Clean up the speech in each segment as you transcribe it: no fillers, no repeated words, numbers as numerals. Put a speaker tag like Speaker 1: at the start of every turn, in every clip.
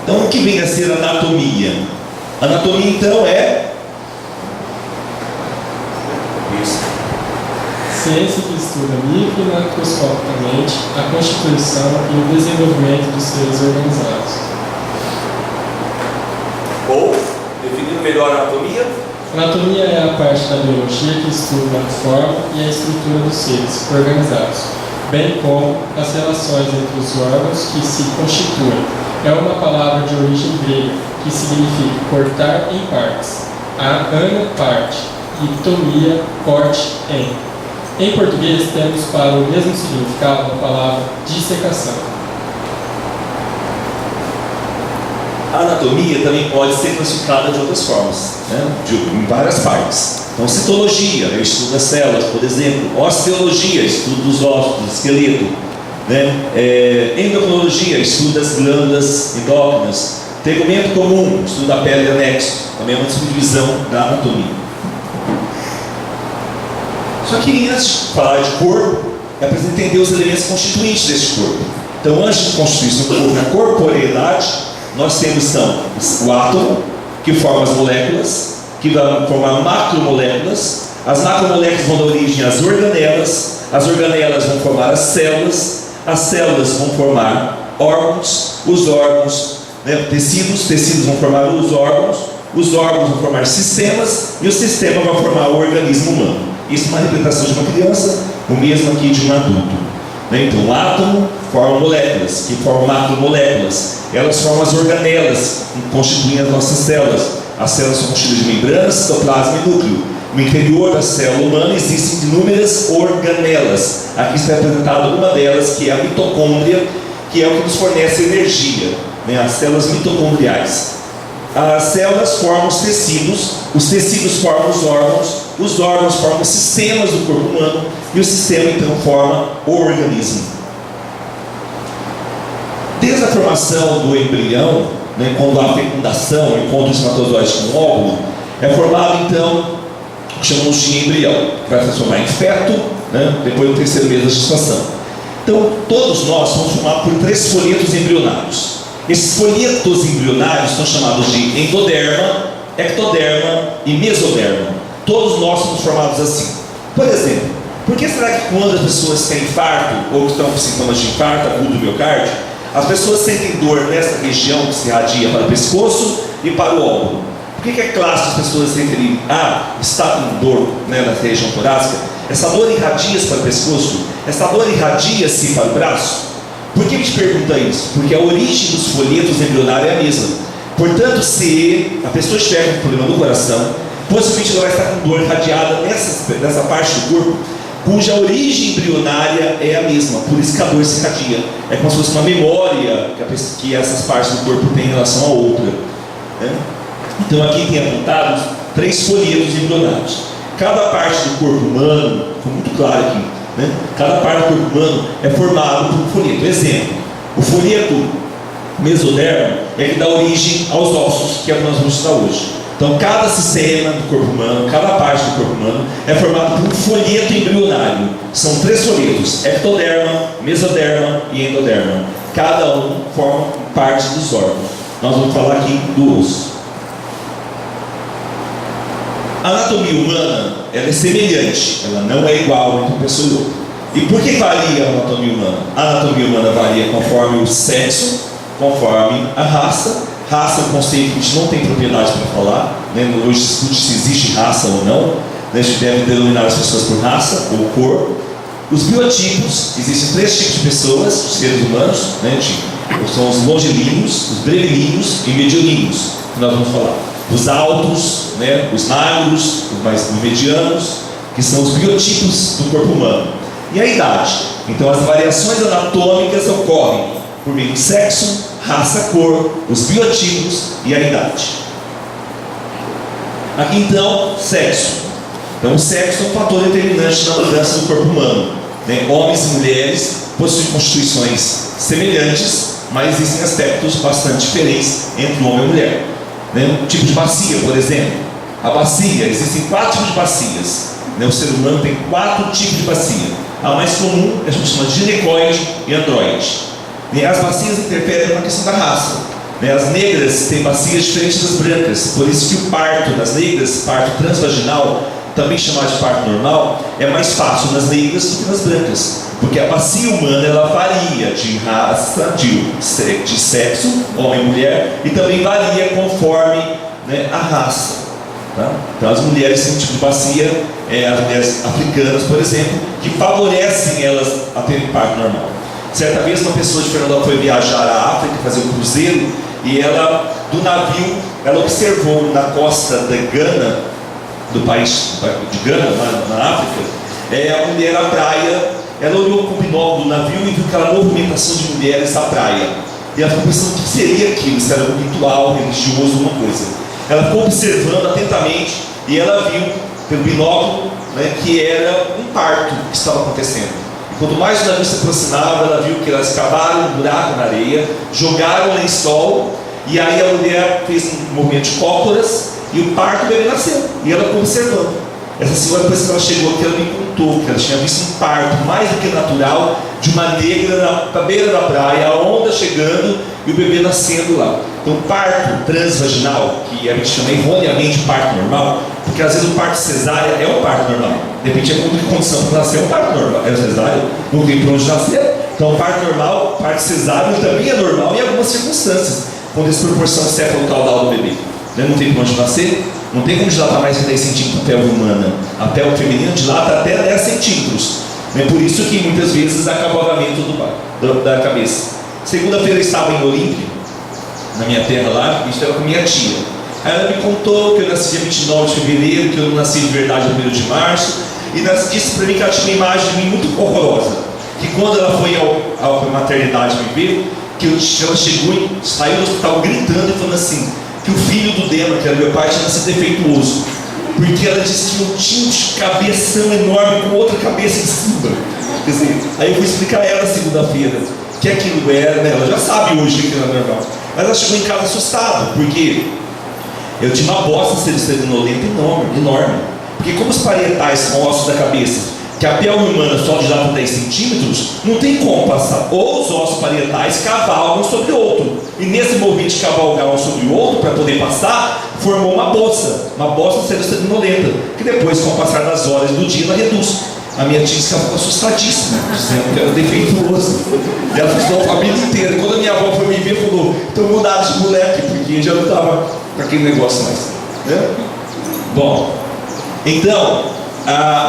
Speaker 1: Então, o que vem a ser anatomia? Anatomia, então, é
Speaker 2: ciência que estuda micro e macroscopicamente a constituição e o desenvolvimento dos seres organizados.
Speaker 1: Ou, definindo melhor a anatomia?
Speaker 2: Anatomia é a parte da biologia que estuda a forma e a estrutura dos seres organizados, bem como as relações entre os órgãos que se constituem. É uma palavra de origem grega que significa cortar em partes. A ana, parte, e tomia, corte em. Em português, temos para o mesmo significado a palavra dissecação.
Speaker 1: A anatomia também pode ser classificada de outras formas, né? Em várias partes. Então, citologia, é o estudo das células, por exemplo. Osteologia, estudo dos ossos, do esqueleto, né? Endocrinologia, estudo das glândulas endócrinas. Tegumento comum, estudo da pele e anexo, também é uma subdivisão da anatomia. Só que antes de falar de corpo, é preciso entender os elementos constituintes deste corpo. Então, antes de constituir o corpo na corporeidade, nós temos então o átomo, que forma as moléculas, que vão formar macromoléculas. As macromoléculas vão dar origem às organelas, as organelas vão formar as células vão formar órgãos, os órgãos, né, tecidos vão formar os órgãos vão formar sistemas, e o sistema vai formar o organismo humano. Isso é uma representação de uma criança, o mesmo aqui de um adulto. Né? Então, o átomo forma moléculas, que formam macromoléculas. Elas formam as organelas, que constituem as nossas células. As células são constituídas de membranas, citoplasma e núcleo. No interior da célula humana existem inúmeras organelas. Aqui está representada uma delas, que é a mitocôndria, que é o que nos fornece energia, né? As células mitocondriais. As células formam os tecidos formam os órgãos formam os sistemas do corpo humano, e o sistema então forma o organismo. Desde a formação do embrião, né, quando há fecundação, o encontro espermatozoide com o óvulo, é formado então o que chamamos de embrião, que vai transformar em feto, né, depois do terceiro mês da gestação. Então, todos nós somos formados por 3 folhetos embrionários. Esses folhetos embrionários são chamados de endoderma, ectoderma e mesoderma. Todos nós somos formados assim. Por exemplo, por que será que quando as pessoas têm infarto ou que estão com sintomas de infarto agudo do miocárdio, as pessoas sentem dor nessa região que se irradia para o pescoço e para o ombro? Por que é clássico as pessoas sentem está com dor, né, na região torácica? Essa dor irradia-se para o pescoço? Essa dor irradia-se para o braço? Por que me pergunta isso? Porque a origem dos folhetos embrionários é a mesma. Portanto, se a pessoa estiver com problema no coração, possivelmente ela vai estar com dor irradiada nessa parte do corpo, cuja origem embrionária é a mesma. Por isso que a dor se irradia. É como se fosse uma memória que essas partes do corpo têm em relação a outra, né? Então aqui tem apontados 3 folhetos embrionários. Cada parte do corpo humano, ficou muito claro aqui, né? Cada parte do corpo humano é formado por um folheto. Exemplo, o folheto mesodermo é que dá origem aos ossos, que é o que nós vamos estudar hoje. Então, cada sistema do corpo humano, cada parte do corpo humano é formado por um folheto embrionário. São 3 folhetos: ectoderma, mesoderma e endoderma. Cada um forma parte dos órgãos. Nós vamos falar aqui do osso. A anatomia humana, ela é semelhante, ela não é igual entre uma pessoa e outra. E por que varia a anatomia humana? A anatomia humana varia conforme o sexo, conforme a raça. Raça é um conceito que a gente não tem propriedade para falar, né? Hoje se discute se existe raça ou não, né? A gente deve denominar as pessoas por raça ou cor. Os biotipos, existem 3 tipos de pessoas, os seres humanos, né? São os longilíneos, os brevilíneos e medianíneos, que nós vamos falar. Os altos, né? Os magros, os medianos, que são os biotipos do corpo humano. E a idade. Então as variações anatômicas ocorrem por meio do sexo, raça, cor, os biotipos e a idade. Aqui então, sexo. Então o sexo é um fator determinante na mudança do corpo humano, né? Homens e mulheres possuem constituições semelhantes, mas existem aspectos bastante diferentes entre o homem e a mulher, né? Um tipo de bacia, por exemplo. A bacia, existem 4 tipos de bacias, né? O ser humano tem 4 tipos de bacia. A mais comum a gente chama de ginecoide e androide. As bacias interferem na questão da raça. As negras têm bacias diferentes das brancas, por isso que o parto das negras, parto transvaginal, também chamado de parto normal, é mais fácil nas negras do que nas brancas, porque a bacia humana ela varia de raça, de sexo, homem e mulher, e também varia conforme, né, a raça. Tá? Então as mulheres têm um tipo de bacia, as mulheres africanas, por exemplo, que favorecem elas a terem parto normal. Certa vez uma pessoa de Fernando foi viajar à África, fazer um cruzeiro, e ela, do navio, ela observou na costa da Gana, do país de Gana, na África, a mulher à praia. Ela olhou com o binóculo do navio e viu aquela movimentação de mulheres à praia. E ela ficou pensando o que seria aquilo, se era um ritual religioso, alguma coisa. Ela ficou observando atentamente e ela viu, pelo binóculo, né, que era um parto que estava acontecendo. Quanto mais o navio se aproximava, ela viu que elas cavaram um buraco na areia, jogaram o lençol, e aí a mulher fez um movimento de cócoras, e o parto do bebê nasceu, e ela ficou observando. Essa senhora, depois que ela chegou aqui, ela me contou que ela tinha visto um parto mais do que natural, de uma negra na beira da praia, a onda chegando, e o bebê nascendo lá. Então, parto transvaginal, que a gente chama erroneamente de parto normal, porque às vezes o parto cesárea é um parto normal. De repente é muita condição para nascer, é um parto normal. É cesárea, não tem para onde nascer. Então, parto normal, parto cesárea também é normal em algumas circunstâncias, quando essa proporção cefalo-caudal do bebê, né? Não tem para onde nascer, não tem como dilatar mais de 10 centímetros a pelve humana. A pelve feminina dilata até 10 centímetros. É por isso que muitas vezes acaba o agamento da cabeça. Segunda-feira eu estava em Olímpia, na minha terra lá, e estava com minha tia. Aí ela me contou que eu nasci dia 29 de fevereiro, que eu não nasci de verdade no 1º de março, e disse para mim que ela tinha uma imagem de mim muito horrorosa. Que quando ela foi à maternidade me ver, que ela chegou e saiu do hospital gritando e falando assim, que o filho do Dema, que era meu pai, tinha nascido defeituoso. Porque ela disse que eu tinha um cabeção enorme com outra cabeça em cima. Quer dizer, aí eu fui explicar a ela segunda-feira que aquilo era, né? Ela já sabe hoje que aquilo é normal. Mas ela chegou em casa assustada, porque eu tinha uma bosta cerebrospinolenta enorme. Porque como os parietais são ossos da cabeça, que a pelve humana só dilata 10 centímetros, não tem como passar. Ou os ossos parietais cavalgam sobre o outro. E nesse movimento de cavalgar um sobre o outro, para poder passar, formou uma bolsa cerebrospinolenta, que depois, com o passar das horas do dia, ela reduz. A minha tia disse que ela ficou assustadíssima, dizendo que era defeituoso. E ela assustou a família inteira. Quando a minha avó foi me ver, falou, estou mudado de moleque, porque já não estava com aquele negócio mais. Né? Bom, então,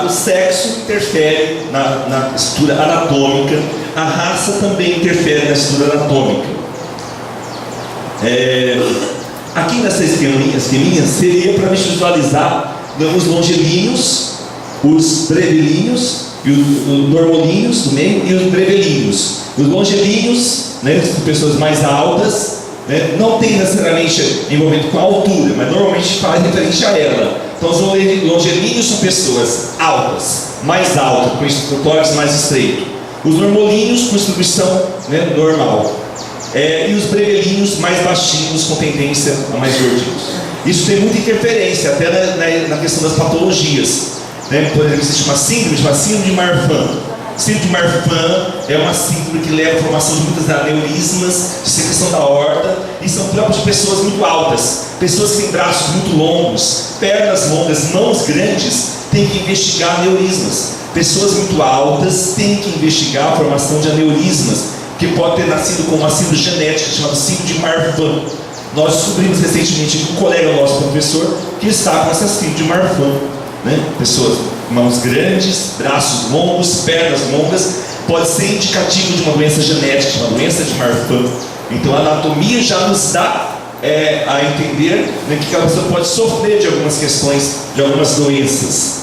Speaker 1: o sexo interfere na estrutura anatômica, a raça também interfere na estrutura anatômica. Aqui nessa esqueminha seria para visualizar os longelíneos, os brevelinhos, e os normolinhos do meio e os brevelinhos. Os longelíneos, né, são pessoas mais altas, né, não tem necessariamente envolvimento com a altura, mas normalmente faz referente a ela. Então os longelíneos são pessoas altas, mais altas, com o tórax mais estreito. Os normolinhos com distribuição, né, normal. E os brevelinhos mais baixinhos, com tendência a mais gordinhos. Isso tem muita interferência até na questão das patologias. Né? Por exemplo, existe uma síndrome de Marfan. Síndrome de Marfan é uma síndrome que leva à formação de muitas aneurismas, de secreção da aorta, e são próprias de pessoas muito altas, pessoas que têm braços muito longos, pernas longas, mãos grandes, têm que investigar aneurismas. Pessoas muito altas têm que investigar a formação de aneurismas, que pode ter nascido com uma síndrome genética chamada síndrome de Marfan. Nós descobrimos recentemente que um colega nosso, professor, que está com essa síndrome de Marfan. Né? Pessoas, mãos grandes, braços longos, pernas longas, pode ser indicativo de uma doença genética, uma doença de Marfan. Então a anatomia já nos dá a entender, né, que a pessoa pode sofrer de algumas questões, de algumas doenças.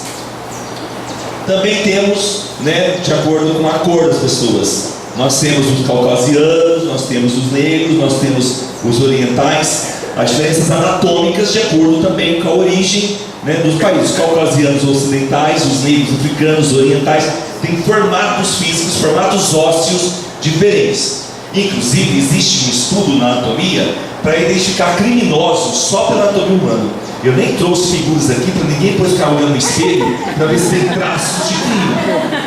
Speaker 1: Também temos, né, de acordo com a cor das pessoas, nós temos os caucasianos, nós temos os negros, nós temos os orientais, as diferenças anatômicas de acordo também com a origem, né, dos países. Os caucasianos ocidentais, os negros africanos, os orientais, têm formatos físicos, formatos ósseos diferentes. Inclusive, existe um estudo na anatomia para identificar criminosos só pela anatomia humana. Eu nem trouxe figuras aqui para ninguém depois ficar olhando no espelho para ver se tem traços de crime.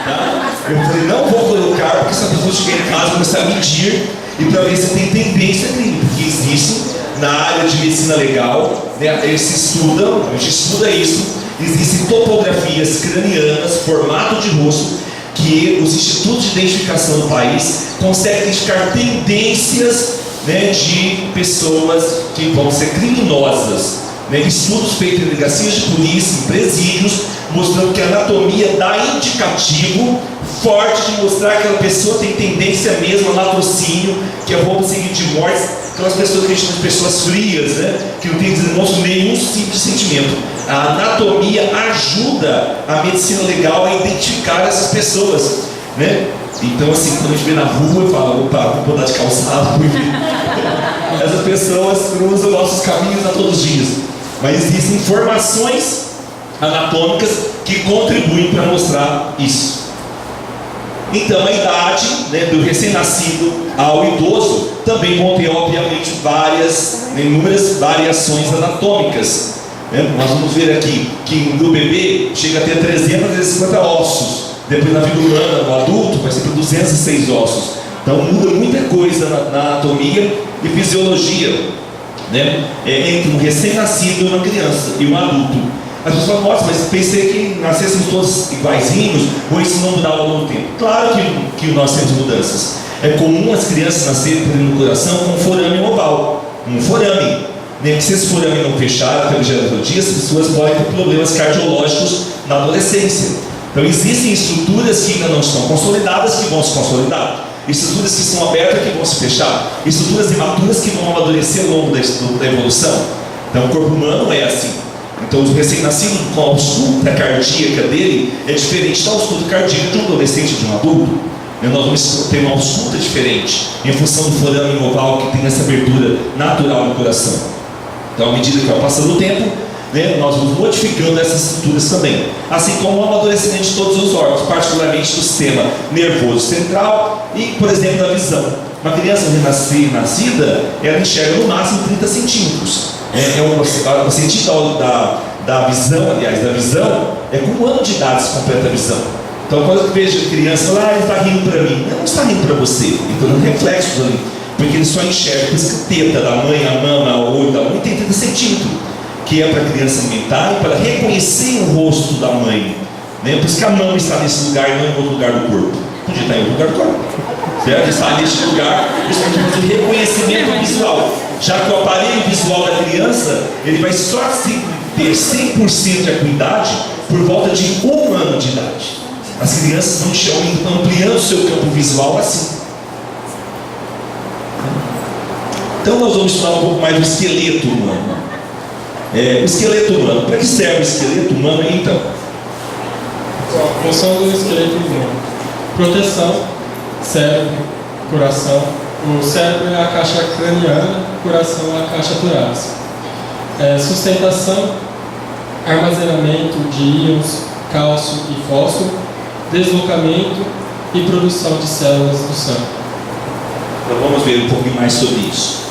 Speaker 1: Tá? Eu falei, não vou colocar, porque se a pessoa chegar em casa começar a medir e para ver se tem tendência clínica, porque existe na área de medicina legal, né, eles estudam, a gente estuda isso, existem topografias cranianas, formato de rosto, que os institutos de identificação do país conseguem identificar tendências, né, de pessoas que vão ser criminosas, né, estudos feitos em delegacias de polícia, em presídios, mostrando que a anatomia dá indicativo forte de mostrar que aquela pessoa tem tendência mesmo a latrocínio, que é roubo seguido de morte, aquelas pessoas que a gente chama de pessoas frias, né, que não demonstram nenhum tipo de sentimento. A anatomia ajuda a medicina legal a identificar essas pessoas, né? Então, assim, quando a gente vê na rua, eu falo, opa, vou mudar de calçado, porque essas pessoas cruzam nossos caminhos a todos os dias. Mas existem informações anatômicas que contribuem para mostrar isso. Então, a idade, né, do recém-nascido ao idoso também vão ter, obviamente, inúmeras variações anatômicas. Né? Nós vamos ver aqui que no bebê chega a ter 350 ossos. Depois, na vida humana, no adulto, vai ser para 206 ossos. Então, muda muita coisa na anatomia e fisiologia, né, entre um recém-nascido e uma criança e um adulto. As pessoas falam, nossa, mas pensei que nascêssemos todos iguaizinhos, ou isso não mudava ao longo do tempo. Claro que nós temos mudanças. É comum as crianças nascerem no coração com um forame oval, um forame. Né? Se esse forame não fechar pelo gelatologia, as pessoas podem ter problemas cardiológicos na adolescência. Então existem estruturas que ainda não estão consolidadas, que vão se consolidar. Estruturas que são abertas, que vão se fechar. Estruturas imaturas que vão amadurecer ao longo da evolução. Então o corpo humano é assim. Então o recém-nascido com a ausculta cardíaca dele é diferente da ausculta cardíaca de um adolescente e de um adulto. Nós vamos ter uma ausculta diferente em função do forame oval que tem essa abertura natural no coração. Então, à medida que vai passando o tempo, né, nós vamos modificando essas estruturas também. Assim como o amadurecimento de todos os órgãos, particularmente do sistema nervoso central e, por exemplo, da visão. Uma criança nascida, ela enxerga no máximo 30 centímetros. O sentido da visão, aliás, da visão, é com 1 ano de idade se completa a visão. Então, quando eu vejo a criança lá, ele está rindo para mim. Não está rindo para você, ele está dando reflexos ali, porque ele só enxerga. Por isso que a teta da mãe, a mama, o olho da mãe tem 30 centímetros, que é para a criança alimentar e para reconhecer o rosto da mãe. Né? Por isso que a mama está nesse lugar e não em outro lugar do corpo. Podia estar em outro lugar do corpo, certo? Está neste lugar, isso é de reconhecimento visual. Já que o aparelho visual da criança, ele vai só ter 100% de acuidade por volta de 1 ano de idade. As crianças vão ampliando o seu campo visual assim. Então nós vamos falar um pouco mais do esqueleto humano. O esqueleto humano. Para que serve o esqueleto humano então?
Speaker 2: Função do esqueleto humano: proteção, cérebro, coração. O cérebro é a caixa craniana, o coração é a caixa torácica. Sustentação, armazenamento de íons, cálcio e fósforo, deslocamento e produção de células do sangue.
Speaker 1: Então vamos ver um pouquinho mais sobre isso.